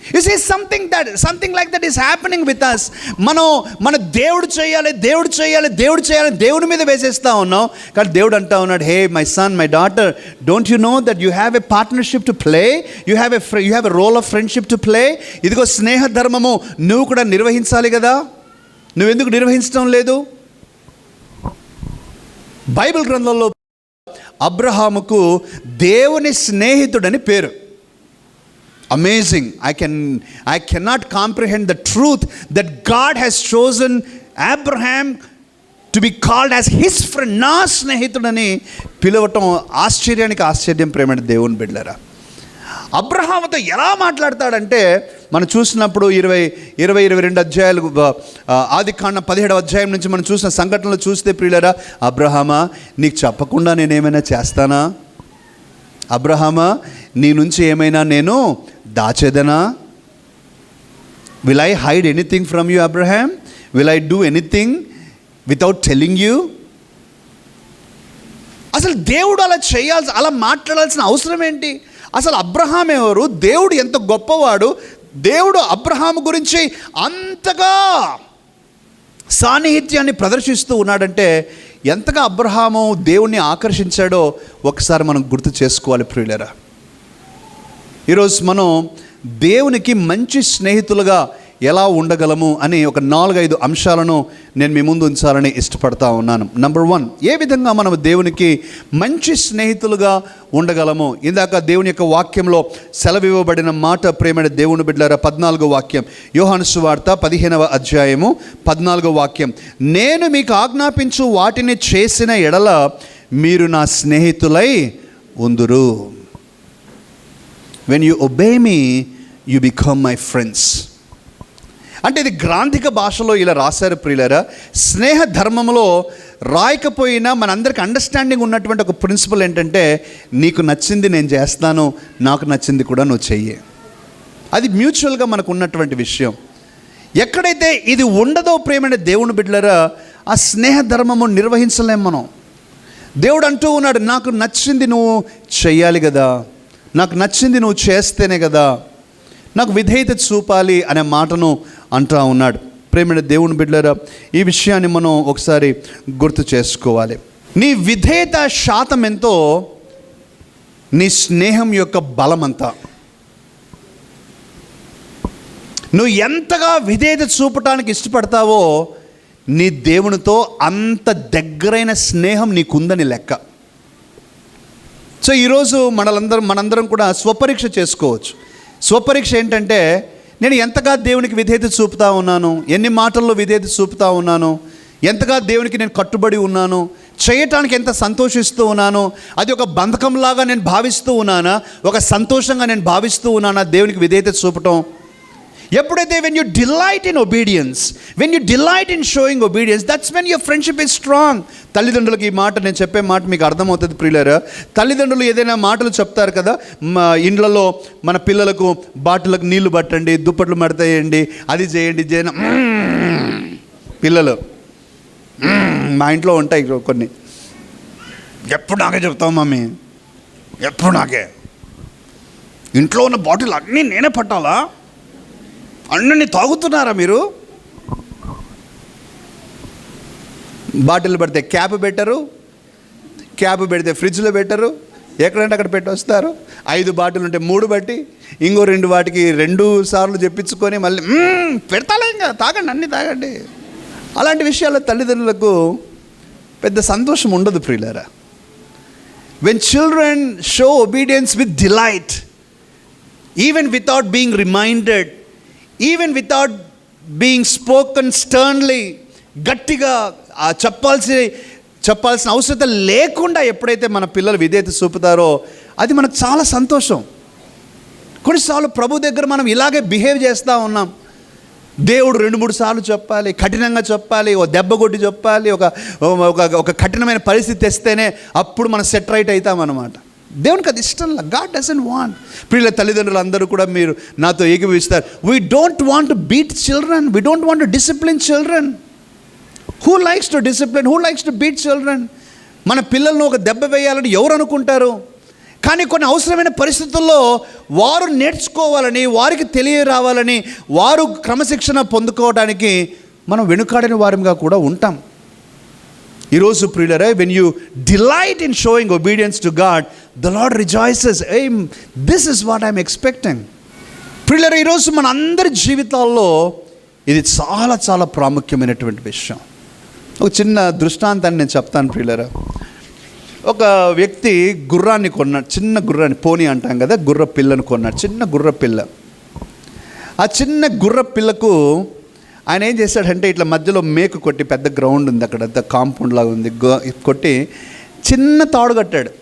You see, something like that is happening with us. మన దేవుడు చేయాలి దేవుడి మీద వేసేస్తూ ఉన్నాం. కానీ దేవుడు అంటా ఉన్నాడు, hey my son, my daughter, don't you know that you have a partnership to play, you have a role of friendship to play. ఇదిగో స్నేహ ధర్మము నువ్వు కూడా నిర్వహించాలి కదా, నువ్వెందుకు నిర్వహించడం లేదు? బైబిల్ గ్రంథంలో అబ్రహాముకు దేవుని స్నేహితుడని పేరు. Amazing. I cannot comprehend the truth that God has chosen Abraham to be called as his friend. నా స్నేహితుడని పిలవటం ఆశ్చర్యం. ప్రేమైన దేవుని బిడ్డలారా, అబ్రహాముతో ఎలా మాట్లాడతాడంటే, మనం చూసినప్పుడు 22 అధ్యాయాలు, ఆదికాండం 17వ అధ్యాయం నుంచి మనం చూసిన సంఘటనలు చూస్తే, ప్రియులారా, అబ్రహామా, నీకు చెప్పకుండా నేనేమైనా చేస్తానా? అబ్రహామా, నీ నుంచి ఏమైనా నేను దాచేదనా? Will I hide anything from you Abraham? Will I do anything without telling you? అసలు దేవుడు అలా మాట్లాడాల్సిన అవసరం ఏంటి? అసలు అబ్రహాం ఎవరు? దేవుడు ఎంత గొప్పవాడు? దేవుడు అబ్రహాము గురించి అంతగా సాన్నిహిత్యాన్ని ప్రదర్శిస్తూ ఉన్నాడంటే, ఎంతగా అబ్రహాము దేవుణ్ణి ఆకర్షించాడో ఒకసారి మనం గుర్తు చేసుకోవాలి. ప్రియులారా, ఈరోజు మనం దేవునికి మంచి స్నేహితులుగా ఎలా ఉండగలము అని ఒక 4-5 అంశాలను నేను మీ ముందు ఉంచాలని ఇష్టపడతా ఉన్నాను. నంబర్ 1, ఏ విధంగా మనం దేవునికి మంచి స్నేహితులుగా ఉండగలము. ఇందాక దేవుని యొక్క వాక్యంలో సెలవివ్వబడిన మాట, ప్రేమైన దేవుని బిడ్డలారా, 14వ వాక్యం, యోహాను సువార్త 15వ అధ్యాయము 14వ వాక్యం, నేను మీకు ఆజ్ఞాపించు వాటిని చేసిన ఎడల మీరు నా స్నేహితులై ఉందురు. When you obey me, you become my friends. అంటే ఇది గ్రాంధిక భాషలో ఇలా రాశారు. ప్రియులారా, స్నేహ ధర్మంలో రాయకపోయినా మనందరికి అండర్స్టాండింగ్ ఉన్నటువంటి ఒక ప్రిన్సిపల్ ఏంటంటే, నీకు నచ్చింది నేను చేస్తాను, నాకు నచ్చింది కూడా నువ్వు చెయ్యి. అది మ్యూచువల్గా మనకు ఉన్నటువంటి విషయం. ఎక్కడైతే ఇది ఉండదో ప్రేమైన దేవుని బిడ్డలారా, ఆ స్నేహ ధర్మము నిర్వహించలేం మనం. దేవుడు అంటూ ఉన్నాడు, నాకు నచ్చింది నువ్వు చెయ్యాలి కదా, నాకు నచ్చింది నువ్వు చేస్తేనే కదా, నాకు విధేయత చూపాలి అనే మాటను అంటూ ఉన్నాడు. ప్రేమైన దేవుని బిడ్డలారా, ఈ విషయాన్ని మనం ఒకసారి గుర్తు చేసుకోవాలి. నీ విధేయత శాతం ఎంతో నీ స్నేహం యొక్క బలం అంతా. నువ్వు ఎంతగా విధేయత చూపటానికి ఇష్టపడతావో నీ దేవునితో అంత దగ్గరైన స్నేహం నీకుందని లెక్క. సో ఈరోజు మనందరం కూడా స్వపరీక్ష చేసుకోవచ్చు. స్వపరీక్ష ఏంటంటే, నేను ఎంతగా దేవునికి విధేయత చూపుతా ఉన్నాను, ఎన్ని మాటల్లో విధేయత చూపుతా ఉన్నాను, ఎంతగా దేవునికి నేను కట్టుబడి ఉన్నాను, చేయటానికి ఎంత సంతోషిస్తూ ఉన్నాను, అది ఒక బంధకంలాగా నేను భావిస్తూ ఉన్నానా, ఒక సంతోషంగా నేను భావిస్తూ ఉన్నానా దేవునికి విధేయత చూపటం. ఎప్పుడైతే when you delight in obedience, when you delight in showing obedience, that's when your friendship is strong. తల్లిదండ్రులకి ఈ మాట, నేను చెప్పే మాట మీకు అర్థమవుతుంది ప్రియులారా. తల్లిదండ్రులు ఏదైనా మాటలు చెప్తారు కదా, ఇండ్లలో మన పిల్లలకు బాటిలకు నీళ్లు పట్టండి, దుప్పట్లు మడతాయండి, అది చేయండి, పిల్లలు మా ఇంట్లో ఉంటాయి కొన్ని, ఎప్పుడు నాకే చెప్తావు మమ్మీ, ఎప్పుడు నాకే, ఇంట్లో ఉన్న బాటిల్ అన్నీ నేనే పట్టాలా, అన్నీ తాగుతున్నారా మీరు, బాటిల్ పెడితే క్యాప్ పెట్టరు, క్యాప్ పెడితే ఫ్రిడ్జ్లో పెట్టరు, ఎక్కడంటే అక్కడ పెట్టి వస్తారు. 5 బాటిల్ ఉంటే 3 బట్టి ఇంకో 2 వాటికి 2 సార్లు చెప్పించుకొని మళ్ళీ పెడతాలే, ఇంకా తాగండి, అన్నీ తాగండి. అలాంటి విషయాల్లో తల్లిదండ్రులకు పెద్ద సంతోషం ఉండదు ప్రియులారా. When children show obedience with delight, even without being reminded, even without being spoken sternly, గట్టిగా చెప్పాల్సిన అవసరం లేకుండా ఎప్పుడైతే మన పిల్లలు విధేయత చూపుతారో అది మనకు చాలా సంతోషం. కొన్నిసార్లు ప్రభు దగ్గర మనం ఇలాగే బిహేవ్ చేస్తూ ఉన్నాం. దేవుడు 2-3 సార్లు చెప్పాలి, కఠినంగా చెప్పాలి, ఓ దెబ్బ కొట్టి చెప్పాలి, ఒక కఠినమైన పరిస్థితి తెస్తేనే అప్పుడు మనం సెట్ రైట్ అవుతామన్నమాట. దేవునికి అది ఇష్టం. God doesn't want. ప్రియుల తల్లిదండ్రులు అందరూ కూడా మీరు నాతో ఏకీభవిస్తారు. We don't want to beat children, we don't want to discipline children. Who likes to discipline, who likes to beat children? మన పిల్లలను ఒక దెబ్బ వేయాలని ఎవరు అనుకుంటారు? కానీ కొన్ని అవసరమైన పరిస్థితుల్లో వారు నేర్చుకోవాలని, వారికి తెలియరావాలని, వారు క్రమశిక్షణ పొందుకోవడానికి మనం వెనుకాడని వారిగా కూడా ఉంటాం. ఈరోజు ప్రియులరే, when you delight in showing obedience to God, the Lord rejoices. This is what I'm expecting. ప్రియులరే, ఈరోజు మన అందరి జీవితాల్లో ఇది చాలా చాలా ప్రాముఖ్యమైనటువంటి విషయం. ఒక చిన్న దృష్టాంతాన్ని నేను చెప్తాను ప్రియులరా. ఒక వ్యక్తి గుర్రాన్ని కొన్నాడు, చిన్న గుర్రాన్ని, పోనీ అంటాం కదా, గుర్ర పిల్లను కొన్నాడు, చిన్న గుర్ర పిల్ల. ఆ చిన్న గుర్ర పిల్లకు ఆయన ఏం చేశాడంటే, ఇట్లా మధ్యలో మేకు కొట్టి, పెద్ద గ్రౌండ్ ఉంది అక్కడ, కాంపౌండ్ లాగా ఉంది, కొట్టి చిన్న తాడు కట్టాడు,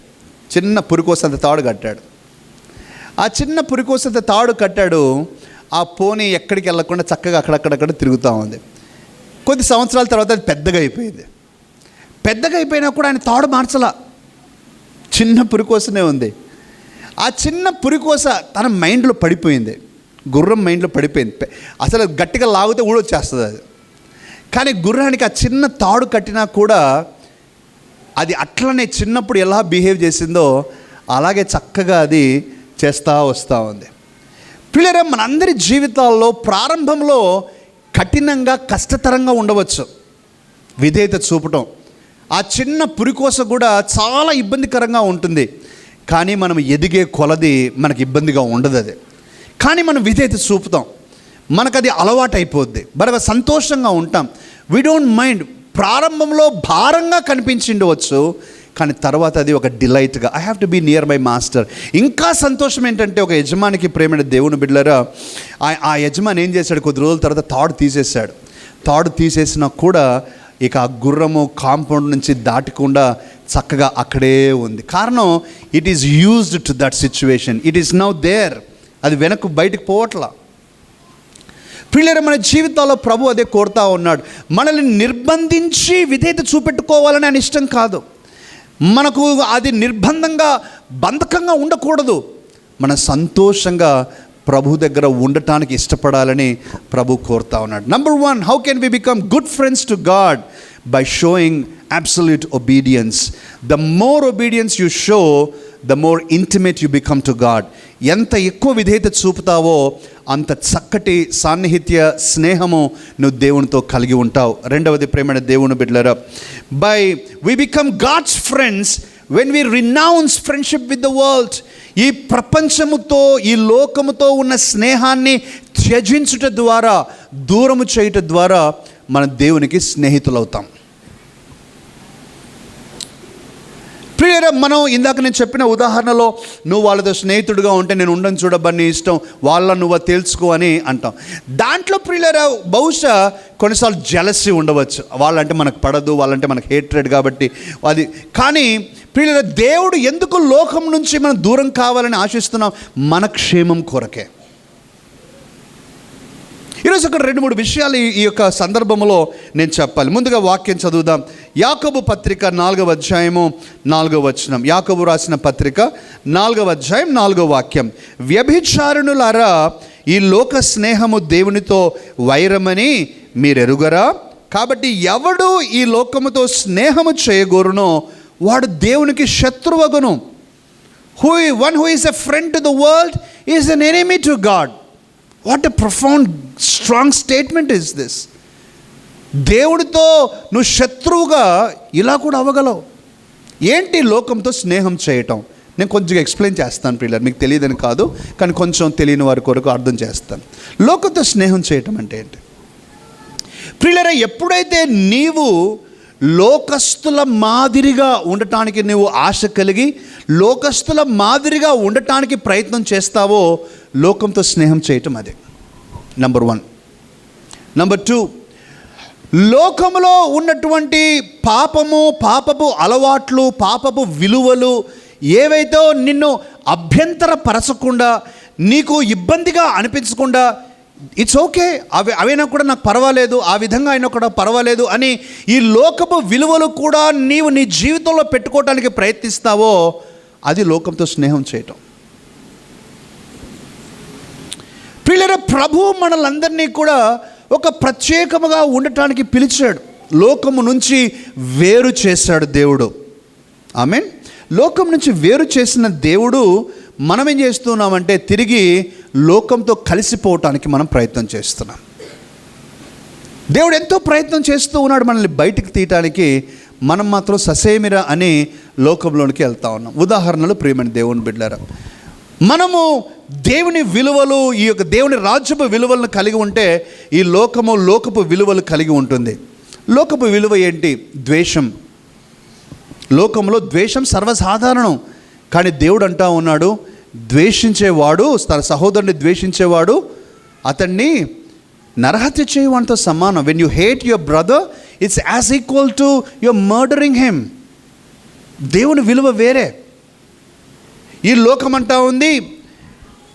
చిన్న పురికోసంత తాడు కట్టాడు. ఆ చిన్న పురికోసంత తాడు కట్టాడు. ఆ పోనీ ఎక్కడికి వెళ్ళకుండా చక్కగా అక్కడక్కడక్కడ తిరుగుతూ ఉంది. కొద్ది సంవత్సరాల తర్వాత అది పెద్దగా అయిపోయింది. పెద్దగా అయిపోయినా కూడా ఆయన తాడు మార్చలా, చిన్న పురికోసనే ఉంది. ఆ చిన్న పురికోస తన మైండ్లో పడిపోయింది, గుర్రం మైండ్లో పడిపోయింది. అసలు గట్టిగా లాగితే ఊడొచ్చేస్తుంది అది. కానీ గుర్రానికి ఆ చిన్న తాడు కట్టినా కూడా అది అట్లనే చిన్నప్పుడు ఎలా బిహేవ్ చేసిందో అలాగే చక్కగా అది చేస్తూ వస్తూ ఉంది. పిల్లరా, మనందరి జీవితాల్లో ప్రారంభంలో కఠినంగా, కష్టతరంగా ఉండవచ్చు విధేయత చూపటం. ఆ చిన్న పురికోస కూడా చాలా ఇబ్బందికరంగా ఉంటుంది. కానీ మనం ఎదిగే కొలది మనకి ఇబ్బందిగా ఉండదు అది. కానీ మనం విధేయత చూపుతాం, మనకు అది అలవాటు అయిపోద్ది, బాగా సంతోషంగా ఉంటాం. We don't mind. ప్రారంభంలో భారంగా కనిపించిండవచ్చు, కానీ తర్వాత అది ఒక డిలైట్గా, I have to be near my master. ఇంకా సంతోషం ఏంటంటే, ఒక యజమానికి ప్రేమైన దేవుని బిడ్డలారా, ఆ యజమాని ఏం చేశాడు, కొద్ది రోజుల తర్వాత తాడు తీసేశాడు. తాడు తీసేసినా కూడా ఇక ఆ గుర్రము కాంపౌండ్ నుంచి దాటకుండా చక్కగా అక్కడే ఉంది. కారణం, it is used to that situation, it is now there. అది వెనక్కు బయటకు పోవట్లా. ప్రియులారా, మన జీవితాల్లో ప్రభు అదే కోరుతా ఉన్నాడు. మనల్ని నిర్బంధించి విధేయత చూపెట్టుకోవాలని ఆయన ఇష్టం కాదు. మనకు అది నిర్బంధంగా, బంధకంగా ఉండకూడదు. మనం సంతోషంగా ప్రభు దగ్గర ఉండటానికి ఇష్టపడాలని ప్రభు కోరుతా ఉన్నాడు. Number 1, how can we become good friends to God? By showing absolute obedience. The more obedience you show, the more intimate you become to God. ఎంత ఎక్కువ విధేయత చూపుతావో అంత చక్కటి సాన్నిహిత్య స్నేహము నువ్వు దేవునితో కలిగి ఉంటావు. రెండవది ప్రేమైన దేవుని బిడ్డలారా, by we become God's friends when we renounce friendship with the world. ఈ ప్రపంచముతో, ఈ లోకముతో ఉన్న స్నేహాన్ని త్యజించుట ద్వారా, దూరము చేయుట ద్వారా మన దేవునికి స్నేహితులవుతాం. ప్రియరా, మనం ఇందాక నేను చెప్పిన ఉదాహరణలో నువ్వు వాళ్ళతో స్నేహితుడిగా ఉంటే నేను ఉండను చూడబ్బా, నీ ఇష్టం, వాళ్ళ నువ్వు తెలుసుకో అని అంటాం. దాంట్లో ప్రియరా బహుశా కొన్నిసార్లు జెలసీ ఉండవచ్చు. వాళ్ళంటే మనకు పడదు, వాళ్ళంటే మనకు హేట్రెడ్ కాబట్టి అది. కానీ ప్రియరా, దేవుడు ఎందుకు లోకం నుంచి మనం దూరం కావాలని ఆశిస్తున్నాం? మన క్షేమం కొరకే. ఈరోజు ఒక 2-3 విషయాలు ఈ యొక్క సందర్భంలో నేను చెప్పాలి. ముందుగా వాక్యం చదువుదాం. యాకోబు పత్రిక 4వ అధ్యాయము 4వ వచనం. యాకోబు రాసిన పత్రిక 4వ అధ్యాయం 4వ వాక్యం. వ్యభిచారుణులారా, ఈ లోక స్నేహము దేవునితో వైరమని మీరెరుగరా? కాబట్టి ఎవడు ఈ లోకముతో స్నేహము చేయగోరునో వాడు దేవునికి శత్రువగును. One who is a friend to the world is an enemy to God. What a profound, strong statement is this. దేవుడితో నువ్వు శత్రువుగా ఇలా కూడా అవ్వగలవు. ఏంటి లోకంతో స్నేహం చేయటం? నేను కొంచెం ఎక్స్ప్లెయిన్ చేస్తాను ప్రియులారా, మీకు తెలియదని కాదు, కానీ కొంచెం తెలియని వారి కొరకు అర్థం చేస్తాను. లోకంతో స్నేహం చేయటం అంటే ఏంటి ప్రియులారా? ఎప్పుడైతే నీవు లోకస్తుల మాదిరిగా ఉండటానికి నువ్వు ఆశ కలిగి లోకస్తుల మాదిరిగా ఉండటానికి ప్రయత్నం చేస్తావో లోకంతో స్నేహం చేయటం అదే. నంబర్ 1. నంబర్ 2, లోకములో ఉన్నటువంటి పాపపు అలవాట్లు, పాపపు విలువలు ఏవైతే నిన్ను అభ్యంతరపరచకుండా, నీకు ఇబ్బందిగా అనిపించకుండా, ఇట్స్ ఓకే, అవైనా కూడా నాకు పర్వాలేదు, ఆ విధంగా అయినా కూడా పర్వాలేదు అని ఈ లోకపు విలువలు కూడా నీవు నీ జీవితంలో పెట్టుకోవడానికి ప్రయత్నిస్తావో అది లోకంతో స్నేహం చేయటం. ప్రియులారా, ప్రభు మనలందరినీ కూడా ఒక ప్రత్యేకముగా ఉండటానికి పిలిచాడు. లోకము నుంచి వేరు చేశాడు దేవుడు. ఆమేన్. లోకం నుంచి వేరు చేసిన దేవుడు మనం ఏం చేస్తున్నామంటే తిరిగి లోకంతో కలిసిపోవటానికి మనం ప్రయత్నం చేస్తున్నాం. దేవుడు ఎంతో ప్రయత్నం చేస్తూ ఉన్నాడు మనల్ని బయటికి తీయటానికి. మనం మాత్రం ససేమిరా అని లోకంలోనికి వెళ్తా ఉన్నాం. ఉదాహరణలు ప్రియమైన దేవుని బిడ్డలారా, మనము దేవుని విలువలు, ఈ యొక్క దేవుని రాజ్యపు విలువలను కలిగి ఉంటే ఈ లోకపు విలువలు కలిగి ఉంటుంది. లోకపు విలువ ఏంటి? ద్వేషం. లోకంలో ద్వేషం సర్వసాధారణం. కానీ దేవుడు అంటా ఉన్నాడు, ద్వేషించేవాడు, తన సహోదరుని ద్వేషించేవాడు అతన్ని నరహత్య చేయవాడితో సమానం. When you hate your brother, it's as equal to your murdering him. దేవుని విలువ వేరే. ఈ లోకం అంటా ఉంది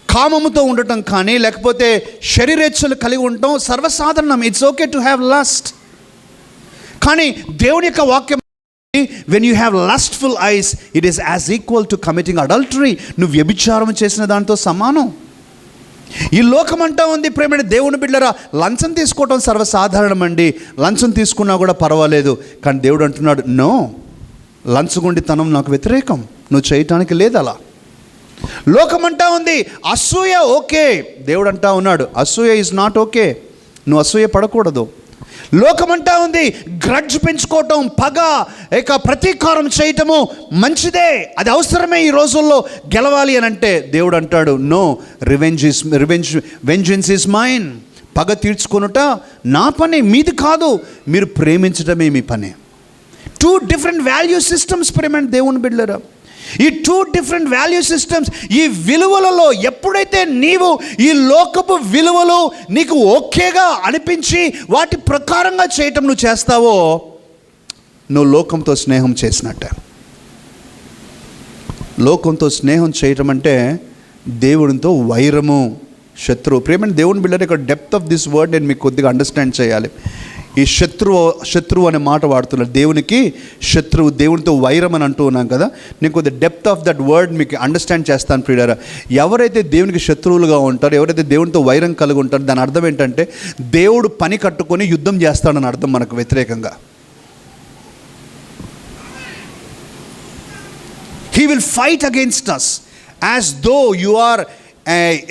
కామముతో ఉండటం కానీ లేకపోతే శరీరేచ్ఛలు కలిగి ఉండటం సర్వసాధారణం. It's okay to have lust. కానీ దేవుని యొక్క వాక్యం, when you have lustful eyes, it is as equal to committing adultery. నువ్వు వ్యభిచారం చేసిన దాంతో సమానం. ఈ లోకం అంటా ఉంది ప్రేమైన దేవుని బిడ్డలారా, లంచం తీసుకోవటం సర్వసాధారణం అండి, లంచం తీసుకున్నా కూడా పర్వాలేదు. కానీ దేవుడు అంటున్నాడు, నో, లంచగొండితనం నాకు వ్యతిరేకం, నువ్వు చేయటానికి లేదు అలా. లోకం అంటా ఉంది అసూయ ఓకే, దేవుడు అంటా ఉన్నాడు అసూయ ఈజ్ నాట్ ఓకే, నువ్వు అసూయ పడకూడదు. లోకమంటా ఉంది గ్రడ్జ్ పెంచుకోవటం, పగ, ఇక ప్రతీకారం చేయటము మంచిదే, అది అవసరమే ఈ రోజుల్లో గెలవాలి అని అంటే దేవుడు అంటాడు, నో, వెంజెన్స్ ఈజ్ మైన్. పగ తీర్చుకొనుట నా పని, మీది కాదు, మీరు ప్రేమించటమే మీ పని. 2 different వాల్యూ సిస్టమ్స్ ప్రేమ దేవుని బిడ్డలారా. ఈ 2 different వాల్యూ సిస్టమ్స్, ఈ విలువలలో ఎప్పుడైతే నీవు ఈ లోకపు విలువలు నీకు ఓకేగా అనిపించి వాటి ప్రకారంగా చేయటం నువ్వు చేస్తావో నువ్వు లోకంతో స్నేహం చేసినట్టే. లోకంతో స్నేహం చేయటం అంటే దేవునితో వైరము, శత్రువు. ప్రేమ దేవుని బిడ్డలు, ఇక్కడ డెప్త్ ఆఫ్ దిస్ వర్డ్ నేను మీకు కొద్దిగా అండర్స్టాండ్ చేయాలి. ఈ శత్రువు అనే మాట వాడుతున్నారు. దేవునికి శత్రువు, దేవునితో వైరం అని అంటూ ఉన్నాం కదా. నేను కొద్దిగా డెప్త్ ఆఫ్ దట్ వర్డ్ మీకు అండర్స్టాండ్ చేస్తాను ప్రియులారా. ఎవరైతే దేవునికి శత్రువులుగా ఉంటారో, ఎవరైతే దేవునితో వైరం కలిగి ఉంటారో, దాని అర్థం ఏంటంటే దేవుడు పని కట్టుకొని యుద్ధం చేస్తాడని అర్థం మనకు వ్యతిరేకంగా. He will fight against us as though you are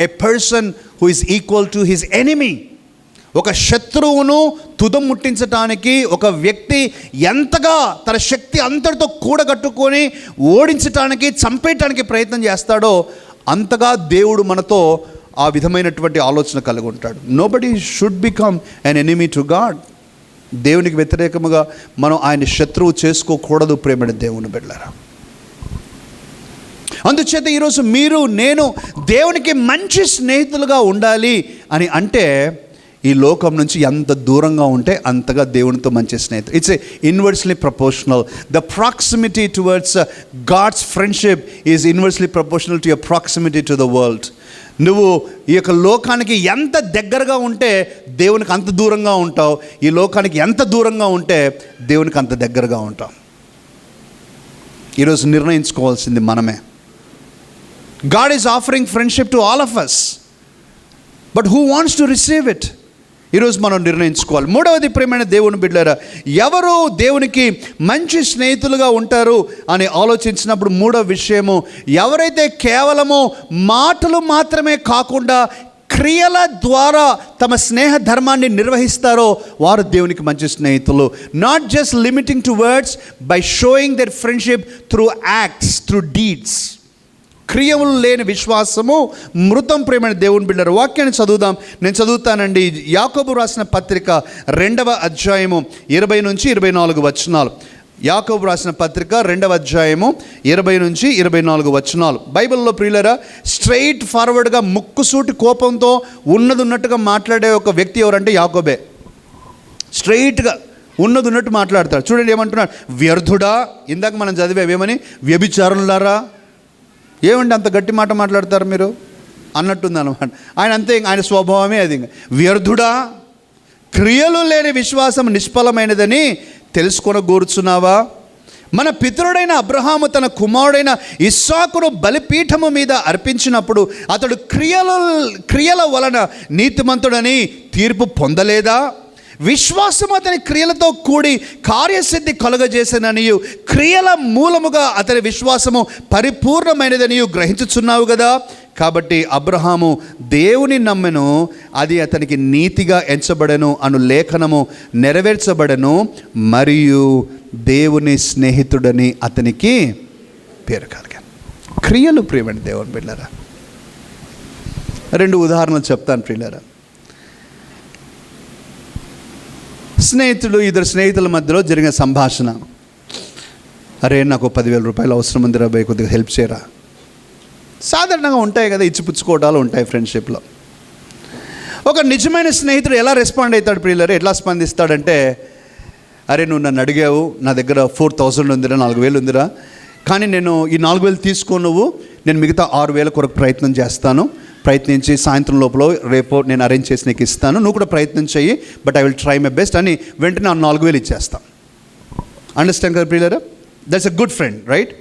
a person who is equal to his enemy. ఒక శత్రువును తుదం ముట్టించటానికి ఒక వ్యక్తి ఎంతగా తన శక్తి అంతటితో కూడగట్టుకొని ఓడించటానికి, చంపేయటానికి ప్రయత్నం చేస్తాడో అంతగా దేవుడు మనతో ఆ విధమైనటువంటి ఆలోచన కలిగి ఉంటాడు. Nobody should become an enemy to God. దేవునికి వ్యతిరేకముగా మనం ఆయన శత్రువు చేసుకోకూడదు ప్రేమని దేవుని బిడ్డలారా. అందుచేత ఈరోజు మీరు నేను దేవునికి మంచి స్నేహితులుగా ఉండాలి అని అంటే ఈ లోకం నుంచి ఎంత దూరంగా ఉంటే అంతగా దేవునితో మంచి స్నేహితులు. It's inversely proportional. The proximity towards God's friendship is inversely proportional to your proximity to the world. నువ్వు ఈ యొక్క లోకానికి ఎంత దగ్గరగా ఉంటే దేవునికి అంత దూరంగా ఉంటావు. ఈ లోకానికి ఎంత దూరంగా ఉంటే దేవునికి అంత దగ్గరగా ఉంటావు. ఈరోజు నిర్ణయించుకోవాల్సింది మనమే. God is offering friendship to all of us, but who wants to receive it? ఈరోజు మనం నిర్ణయించుకోవాలి. మూడవది ప్రియమైన దేవుని బిడ్డలారా, ఎవరు దేవునికి మంచి స్నేహితులుగా ఉంటారు అని ఆలోచించినప్పుడు మూడవ విషయము, ఎవరైతే కేవలము మాటలు మాత్రమే కాకుండా క్రియల ద్వారా తమ స్నేహ ధర్మాన్ని నిర్వహిస్తారో వారు దేవునికి మంచి స్నేహితులు. Not just limiting to words, by showing their friendship through acts, through deeds. క్రియములు లేని విశ్వాసము మృతం ప్రేమైన దేవుని బిడ్డలారా. వాక్యాన్ని చదువుదాం. నేను చదువుతానండి. యాకోబు రాసిన పత్రిక 2వ అధ్యాయము 20 నుంచి 24 వచనాలు. యాకోబు రాసిన పత్రిక 2వ అధ్యాయము 20 నుంచి 24 వచనాలు. బైబిల్లో ప్రియులారా, స్ట్రైట్ ఫార్వర్డ్గా ముక్కుసూటి కోపంతో ఉన్నట్టుగా మాట్లాడే ఒక వ్యక్తి ఎవరంటే యాకోబే. స్ట్రైట్గా ఉన్నట్టు మాట్లాడతాడు. చూడండి ఏమంటున్నాడు, వ్యర్థుడా. ఇందాక మనం చదివేమని, వ్యభిచారులారా. ఏమండి అంత గట్టి మాట మాట్లాడతారు మీరు అన్నట్టుంది అనమాట. ఆయన అంతే, ఆయన స్వభావమే అది. వ్యర్థుడా, క్రియలు లేని విశ్వాసం నిష్ఫలమైనదని తెలుసుకొనగోరుచున్నావా? మన పితరుడైన అబ్రహాము తన కుమారుడైన ఇస్సాకును బలిపీఠము మీద అర్పించినప్పుడు అతడు క్రియల వలన నీతిమంతుడని తీర్పు పొందలేదా? విశ్వాసం అతని క్రియలతో కూడి కార్యసిద్ధి కలుగజేసననియు, క్రియల మూలముగా అతని విశ్వాసము పరిపూర్ణమైనదనియు గ్రహించుచున్నావు కదా. కాబట్టి అబ్రహాము దేవుని నమ్మెను, అది అతనికి నీతిగా ఎంచబడెను అను లేఖనము నెరవేర్చబడెను, మరియు దేవుని స్నేహితుడని అతనికి పేరు కలిగాను. క్రియలు ప్రియమైన దేవుని బిడ్డలారా. 2 ఉదాహరణలు చెప్తాను ప్రియులారా. ఇద్దరు స్నేహితుల మధ్యలో జరిగిన సంభాషణ. అరే, నాకు 10,000 రూపాయలు అవసరం ఉంది రా బై, కొద్దిగా హెల్ప్ చేయరా. సాధారణంగా ఉంటాయి కదా, ఇచ్చిపుచ్చుకోవడాలు ఉంటాయి ఫ్రెండ్షిప్లో. ఒక నిజమైన స్నేహితుడు ఎలా రెస్పాండ్ అవుతాడు ప్రియులారా? ఎట్లా స్పందిస్తాడంటే, అరే నువ్వు నన్ను అడిగావు, నా దగ్గర 4,000 ఉందిరా, 4,000 ఉందిరా, కానీ నేను ఈ 4,000 తీసుకో, నేను మిగతా 6,000 కొరకు ప్రయత్నించి సాయంత్రం లోపల రేపు నేను అరేంజ్ చేసి నీకు ఇస్తాను, నువ్వు కూడా ప్రయత్నం చెయ్యి, but I will try my best అని వెంటనే 4,000 ఇచ్చేస్తాం. అండర్స్టాండ్ కదా ప్రియులారా? That's a good friend, right?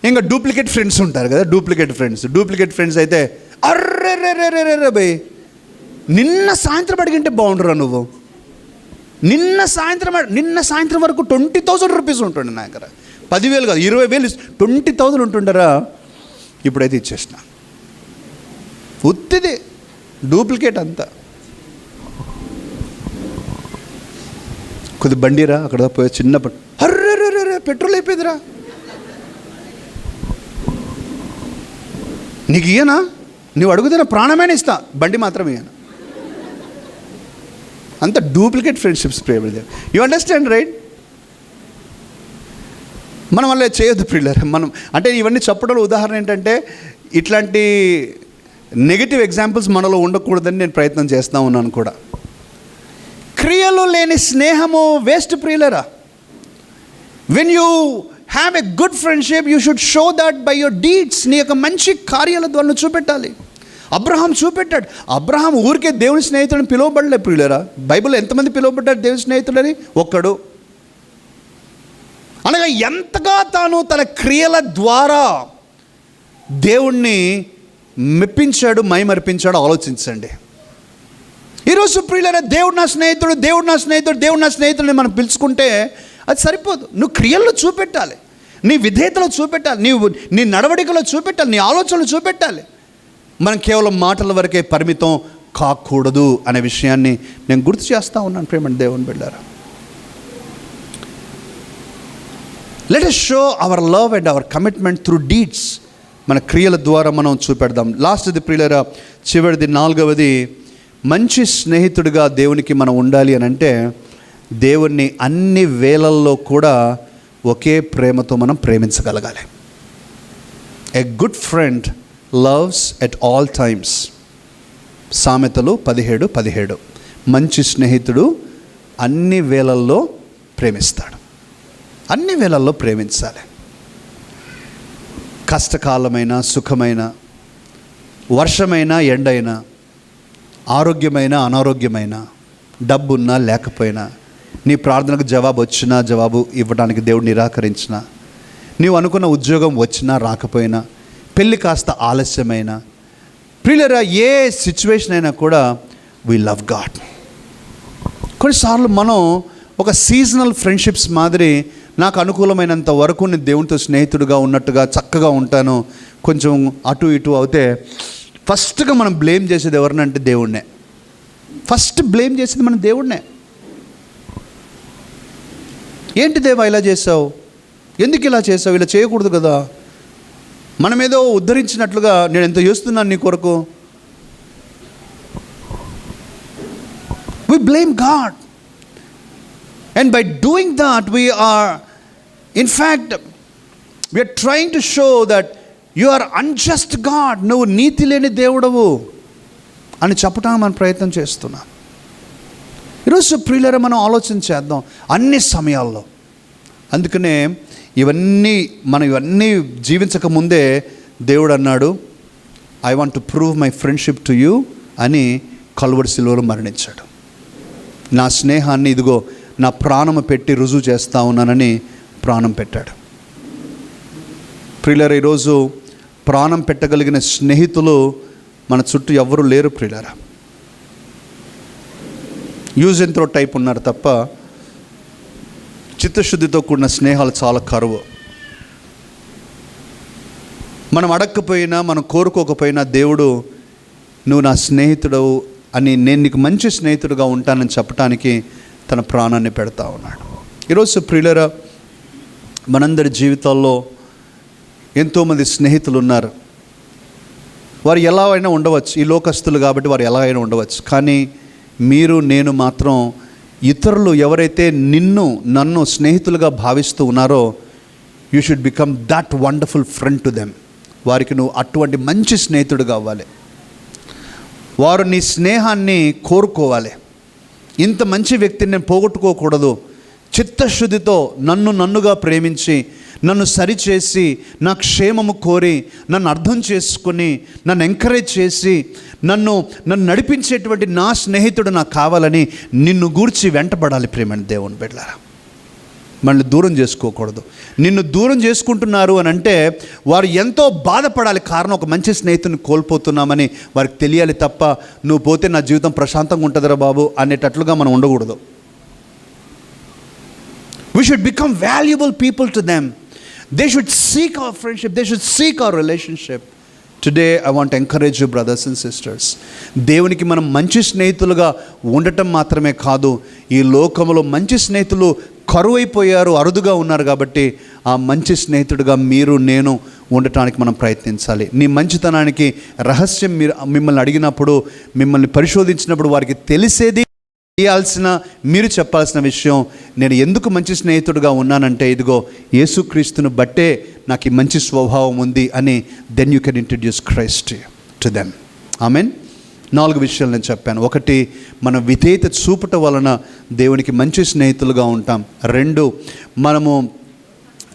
ఇంకా డూప్లికేట్ ఫ్రెండ్స్ ఉంటారు కదా. డూప్లికేట్ ఫ్రెండ్స్ అయితే, అర్రే బై, నిన్న సాయంత్రం అడిగింటే బాగుండరా నువ్వు, నిన్న సాయంత్రం వరకు 20,000 రూపీస్ ఉంటుండే నా దగ్గర, 10,000 కాదు 20,000, 20,000 ఉంటుండరా, ఇప్పుడైతే ఇచ్చేసిన. ఉత్తిది డూప్లికేట్ అంతా. కొద్ది బండిరా, అక్కడ పోయే చిన్న అర్రే పెట్రోల్ అయిపోయిందిరా, నీకు ఇయ్యనా, నువ్వు అడుగుతున్న ప్రాణమైన ఇస్తా, బండి మాత్రం ఇయ్యనా. అంత డూప్లికేట్ ఫ్రెండ్షిప్స్ ప్రియులారా. You understand, right? మనం వల్ల చేయొద్దు ప్రియులారా. మనం అంటే ఇవన్నీ చెప్పడంలో ఉదాహరణ ఏంటంటే, ఇట్లాంటి నెగిటివ్ ఎగ్జాంపుల్స్ మనలో ఉండకూడదని నేను ప్రయత్నం చేస్తూ ఉన్నాను కూడా. క్రియలు లేని స్నేహము వేస్ట్ ప్రియులారా. When you have a good friendship, you should show that by your deeds. నీ యొక్క మంచి కార్యాల ద్వారా చూపెట్టాలి. అబ్రహాం చూపెట్టాడు. అబ్రహాం ఊరికే దేవుని స్నేహితుడిని పిలువబడలే ప్రియులారా. బైబిల్లో ఎంతమంది పిలువబడ్డారు దేవుని స్నేహితుడని? ఒక్కడు. అనగా ఎంతగా తాను తన క్రియల ద్వారా దేవుణ్ణి మెప్పించాడు, మైమర్పించాడు. ఆలోచించండి. ఈరోజు ప్రియులారా, దేవుడు నా స్నేహితుడు, దేవుడు నా స్నేహితుడు, దేవుడు నా స్నేహితుడిని మనం పిలుచుకుంటే అది సరిపోదు. నువ్వు క్రియల్లో చూపెట్టాలి, నీ విధేయతలో చూపెట్టాలి, నీ నడవడికలో చూపెట్టాలి, నీ ఆలోచనలు చూపెట్టాలి. మనం కేవలం మాటల వరకే పరిమితం కాకూడదు అనే విషయాన్ని నేను గుర్తు చేస్తూ ఉన్నాను ప్రేమ దేవుని బిడ్డలారా. Let us show hour love and our commitment through deeds. మన క్రియల ద్వారా మనం చూపెడదాం. లాస్ట్ది ప్రియులారా, చివరిది, 4వది, మంచి స్నేహితుడిగా దేవునికి మనం ఉండాలి అని అంటే దేవుణ్ణి అన్ని వేళల్లో కూడా ఒకే ప్రేమతో మనం ప్రేమించగలగాలి. A good friend loves at all times. సామెతలు 17:17. మంచి స్నేహితుడు అన్ని వేళల్లో ప్రేమిస్తాడు. అన్ని వేళల్లో ప్రేమించాలి. కష్టకాలమైన, సుఖమైన, వర్షమైన, ఎండైనా, ఆరోగ్యమైన, అనారోగ్యమైన, డబ్బున్నా లేకపోయినా, నీ ప్రార్థనకు జవాబు వచ్చినా, జవాబు ఇవ్వడానికి దేవుడు నిరాకరించినా, నీవు అనుకున్న ఉద్యోగం వచ్చినా రాకపోయినా, పెళ్ళి కాస్త ఆలస్యమైన, ప్రియులరా, ఏ సిచ్యువేషన్ అయినా కూడా వీ లవ్ గాడ్. కొన్నిసార్లు మనం ఒక సీజనల్ ఫ్రెండ్షిప్స్ మాదిరి, నాకు అనుకూలమైనంత వరకు నేను దేవునితో స్నేహితుడిగా ఉన్నట్టుగా చక్కగా ఉంటాను, కొంచెం అటు ఇటు అవుతే ఫస్ట్గా మనం బ్లేమ్ చేసేది ఎవరినంటే దేవుణ్ణే. ఫస్ట్ బ్లేమ్ చేసేది మనం దేవుణ్ణే. ఏంటి దేవా ఇలా చేసావు, ఎందుకు ఇలా చేసావు, ఇలా చేయకూడదు కదా, మనం ఏదో ఉద్ధరించినట్లుగా నేను ఎంత చేస్తున్నాను నీ కొరకు. We blame God, and by doing that we are trying to show that you are unjust God, నువ్వు నీతి లేని దేవుడవు అని చెప్పడానికి మనం ప్రయత్నం చేస్తున్నాం. ఈరోజు ప్రియులారా, మనం ఆలోచన చేద్దాం అన్ని సమయాల్లో. అందుకనే ఇవన్నీ జీవించక ముందే దేవుడు అన్నాడు, I want to prove my friendship to you అని కల్వరి శిలువలో మరణించాడు. నా స్నేహాన్ని ఇదిగో నా ప్రాణము పెట్టి రుజువు చేస్తా ఉన్నానని ప్రాణం పెట్టాడు. ప్రియులారా, ఈరోజు ప్రాణం పెట్టగలిగిన స్నేహితులు మన చుట్టూ ఎవ్వరూ లేరు ప్రియులారా. యూజ్ అండ్ త్రో టైప్ ఉన్నారు తప్ప చిత్తశుద్ధితో కూడిన స్నేహాలు చాలా కరువు. మనం అడగకపోయినా, మనం కోరుకోకపోయినా దేవుడు నువ్వు నా స్నేహితుడవు అని, నేను నీకు మంచి స్నేహితుడిగా ఉంటానని చెప్పడానికి తన ప్రాణాన్ని పెడతా ఉన్నాడు. ఈరోజు ప్రియులారా, మనందరి జీవితాల్లో ఎంతోమంది స్నేహితులు ఉన్నారు. వారు ఎలా అయినా ఉండవచ్చు, ఈ లోకస్తులు కాబట్టి వారు ఎలా అయినా ఉండవచ్చు. కానీ మీరు, నేను మాత్రం ఇతరులు ఎవరైతే నన్ను స్నేహితులుగా భావిస్తూ ఉన్నారో, you should become that wonderful friend to them. వారికి నువ్వు అటువంటి మంచి స్నేహితుడుగా అవ్వాలి. వారు నీ స్నేహాన్ని కోరుకోవాలి. ఇంత మంచి వ్యక్తిని నేను పోగొట్టుకోకూడదు. చిత్తశుద్ధితో నన్నుగా ప్రేమించి, నన్ను సరిచేసి, నా క్షేమము కోరి, నన్ను అర్థం చేసుకుని, నన్ను ఎంకరేజ్ చేసి, నన్ను నడిపించేటువంటి నా స్నేహితుడు నాకు కావాలని నిన్ను గూర్చి వెంటబడాలి ప్రేమని దేవుని బిడ్డలారా. మనల్ని దూరం చేసుకోకూడదు. నిన్ను దూరం చేసుకుంటున్నారు అని అంటే వారు ఎంతో బాధపడాలి. కారణం, ఒక మంచి స్నేహితుని కోల్పోతున్నామని వారికి తెలియాలి తప్ప, నువ్వు పోతే నా జీవితం ప్రశాంతంగా ఉంటుందిరా బాబు అనేటట్లుగా మనం ఉండకూడదు. We should become valuable people to them. They should seek our friendship. They should seek our relationship. Today I want to encourage you brothers and sisters. దేవునికి మనం మంచి స్నేహితులుగా ఉండటం మాత్రమే కాదు, ఈ లోకంలో మంచి స్నేహితులు కరువైపోయారు, అరుదుగా ఉన్నారు. కాబట్టి ఆ మంచి స్నేహితుడిగా మీరు, నేను ఉండటానికి మనం ప్రయత్నించాలి. నీ మంచితనానికి రహస్యం మిమ్మల్ని అడిగినప్పుడు, మిమ్మల్ని పరిశోధించినప్పుడు వారికి తెలిసేది మీరు చెప్పాల్సిన విషయం, నేను ఎందుకు మంచి స్నేహితుడిగా ఉన్నానంటే ఇదిగో యేసుక్రీస్తును బట్టే నాకు ఈ మంచి స్వభావం ఉంది అని. Then you can introduce Christ to them. Amen. 4 విషయాలు నేను చెప్పాను. 1, మన విధేయత చూపటం వలన దేవునికి మంచి స్నేహితులుగా ఉంటాం. 2, మనము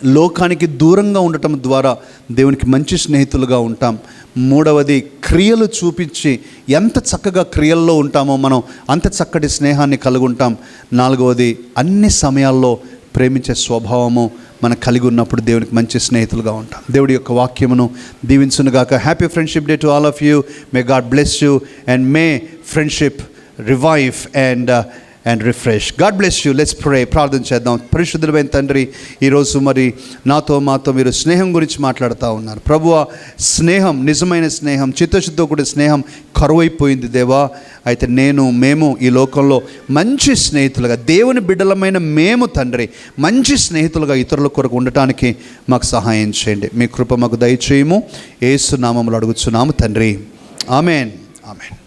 లోకానికి దూరంగా ఉండటం ద్వారా దేవునికి మంచి స్నేహితులుగా ఉంటాం. మూడవది, క్రియలు చూపించి ఎంత చక్కగా క్రియల్లో ఉంటామో మనం అంత చక్కటి స్నేహాన్ని కలిగి ఉంటాం. నాలుగవది, అన్ని సమయాల్లో ప్రేమించే స్వభావము మనం కలిగి ఉన్నప్పుడు దేవునికి మంచి స్నేహితులుగా ఉంటాం. దేవుడి యొక్క వాక్యమును దీవించునుగాక. Happy friendship day to all of you. May God bless you and May friendship revive and refresh. God bless you. Let's pray. ప్రార్థన చేద్దాం. పరిశుద్ధులైన తండ్రి, ఈరోజు మరి మాతో మీరు స్నేహం గురించి మాట్లాడుతూ ఉన్నారు. ప్రభువా, స్నేహం, నిజమైన స్నేహం, చిత్తశుద్ధితో కూడిన స్నేహం కరువైపోయింది దేవా. అయితే మేము ఈ లోకంలో మంచి స్నేహితులుగా, దేవుని బిడ్డలమైన మేము తండ్రి మంచి స్నేహితులుగా ఇతరుల కొరకు ఉండటానికి మాకు సహాయం చేయండి. మీ కృప మాకు దయచేయము. యేసు నామములో అడుగుచున్నాము తండ్రి. ఆమెన్. ఆమెన్.